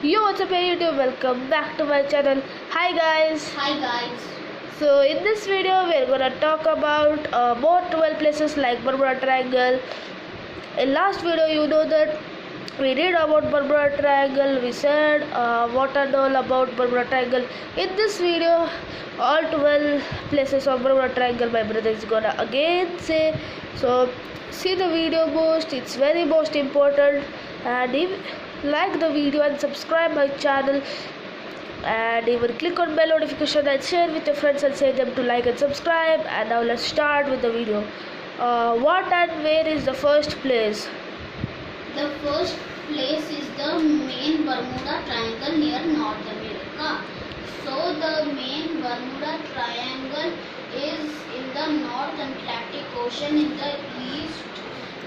Yo, what's up YouTube? Welcome back to my channel. Hi guys. Hi guys. So in this video we're gonna talk about more 12 places like Bermuda Triangle. In last video you know that we read about Bermuda Triangle. We said what and all about Bermuda Triangle. In this video all 12 places of Bermuda Triangle my brother is gonna again say. So see the video most. It's very most important. And if like the video and subscribe my channel, and even click on bell notification and share with your friends and say them to like and subscribe. And now let's start with the video. What and where is the first place? The first place is the main Bermuda Triangle near North America. So the main Bermuda Triangle is in the North Atlantic Ocean in the east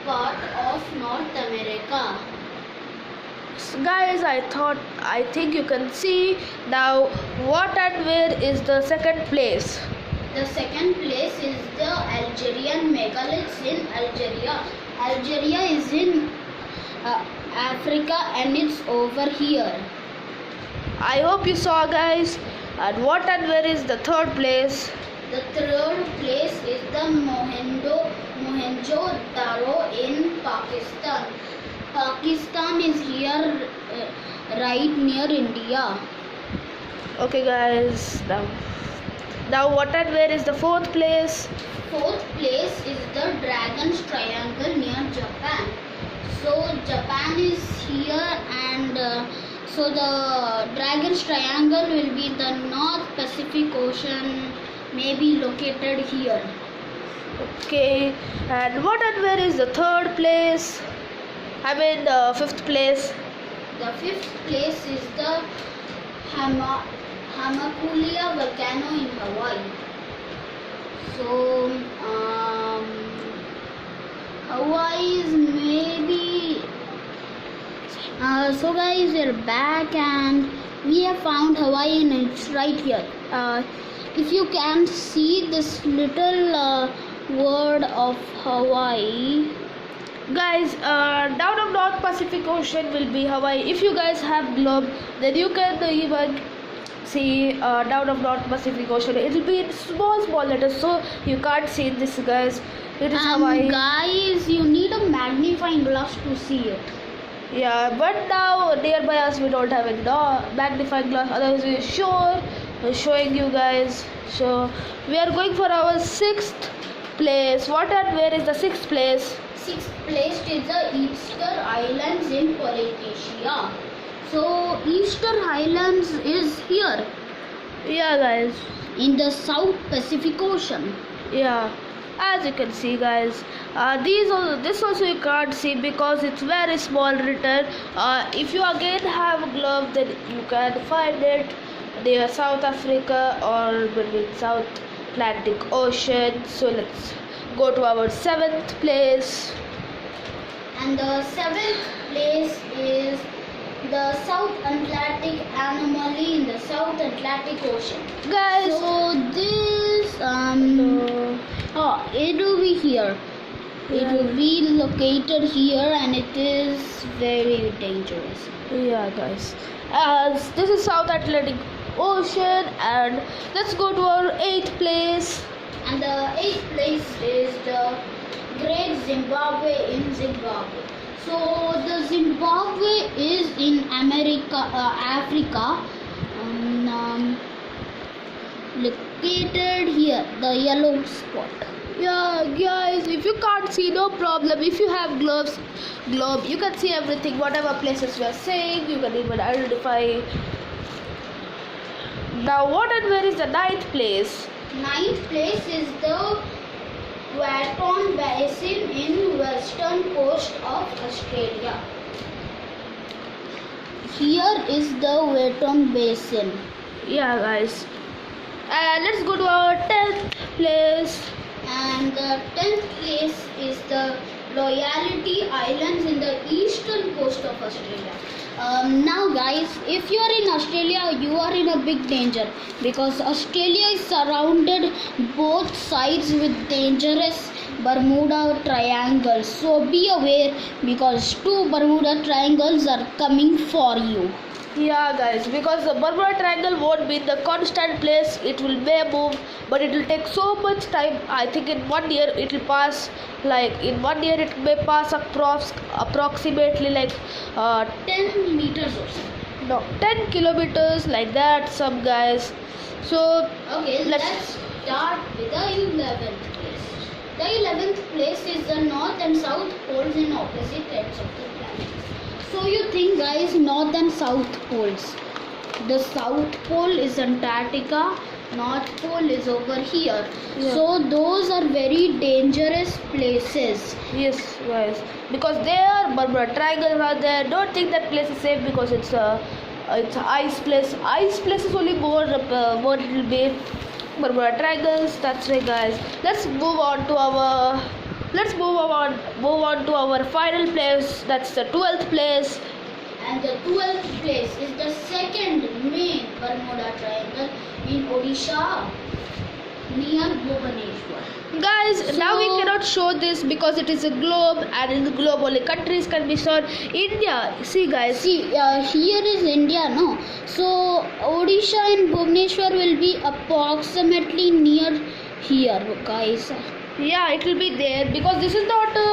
part of North America. Guys, I think you can see now. What and where is the second place? The second place is the Algerian megaliths in Algeria. Algeria is in Africa and it's over here. I hope you saw, guys. And what and where is the third place? The third place is the Mohenjo-Daro in Pakistan. Pakistan is here right near India. Okay, guys. Now what and where is the fourth place? Fourth place is the Dragon's Triangle near Japan. So Japan is here, and so the Dragon's Triangle will be the North Pacific Ocean, maybe located here. Okay. And what and where is the third place? I mean the fifth place. The fifth place is the Hamakulia volcano in Hawaii. So Hawaii is maybe. So guys, we're back and we have found Hawaii and it's right here. If you can see this little word of Hawaii. Guys, down of North Pacific Ocean will be Hawaii. If you guys have globe, then you can even see down of North Pacific Ocean. It will be in small letters, so you can't see this, guys. It is Hawaii. Guys, you need a magnifying glass to see it. Yeah, but now nearby us we don't have any magnifying glass. Otherwise, we're showing you guys. So we are going for our sixth place. What and where is the sixth place? Sixth place is the Easter Islands in Polynesia. So Easter Islands is here. Yeah, guys. In the South Pacific Ocean. Yeah, as you can see, guys. This also you can't see because it's very small written. If you again have a glove, then you can find it near South Africa or between South Atlantic Ocean. So let's go to our seventh place. And the seventh place is the South Atlantic anomaly in the South Atlantic Ocean. Guys, so this it will be here. It will be located here and it is very dangerous. Yeah, guys. As this is South Atlantic Ocean, and let's go to our eighth place. And the eighth place is the Great Zimbabwe in Zimbabwe. So the Zimbabwe is in Africa, located here, the yellow spot. Yeah, guys, if you can't see, no problem. If you have globe, you can see everything. Whatever places we are saying, you can even identify. Now, what and where is the ninth place? Ninth place is the Waton Basin in western coast of Australia. Here is the Waton Basin. Yeah, guys. And let's go to our 10th place. And the 10th place is the Loyalty Islands in the eastern coast of Australia. Now guys, if you are in Australia, you are in a big danger because Australia is surrounded both sides with dangerous Bermuda Triangles. So be aware because two Bermuda Triangles are coming for you. Yeah, guys, because the Bermuda Triangle won't be in the constant place. It will may move, but it will take so much time. I think in 1 year it will pass. Like in 1 year, it may pass approximately like 10 meters or so. no 10 kilometers like that. Some guys. So Okay, let's let's start with the 11th place. The 11th place is the north and south poles in opposite ends of the planet. So you think, guys, north and south poles. The south pole is Antarctica, north pole is over here. Yeah. So those are very dangerous places. Yes, guys, because there Bermuda Triangle are there. Don't think that place is safe because it's a ice place. Ice place is only more it will be. Bermuda Triangles. That's right, guys. Let's move on to our. Let's move on to our final place. That's the 12th place. And the 12th place is the second main Bermuda Triangle in Odisha near Bhubaneswar. Guys, now we So- cannot show this because it is a globe, and in the globe only countries can be shown. India, see, guys. See, here is India, no? So, Odisha and Bhubaneswar will be approximately near here, guys. Yeah, it will be there because this is not the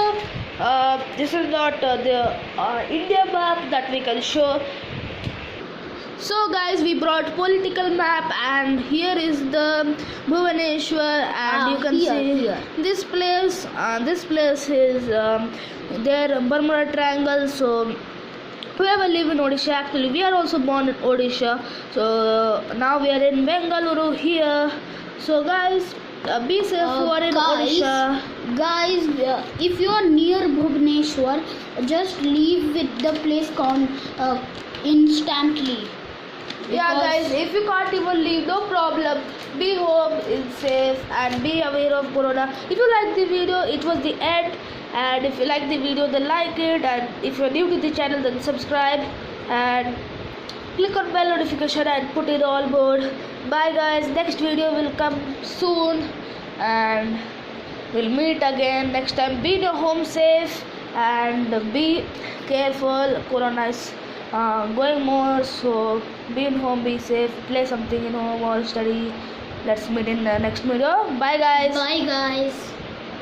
India map that we can show. So guys, we brought political map, and here is the Bhubaneswar, and you can here, see here. this place. This place is there Bermuda Triangle. So whoever live in Odisha, actually we are also born in Odisha. So now we are in Bengaluru here. So guys, be safe who are in Odisha. Guys, if you are near Bhubaneswar, just leave with the place instantly. Yeah, Because- guys, if you can't even leave, no problem. Be home, is safe, and be aware of Corona. If you like the video, it was the end. And if you like the video, then like it. And if you're new to the channel, then subscribe and click on bell notification and put it all board. Bye, guys. Next video will come soon, and we'll meet again next time. Be in your home safe and be careful. Corona is going more, so be in home, be safe, play something in home or study. Let's meet in the next video. Bye, guys. Bye, guys.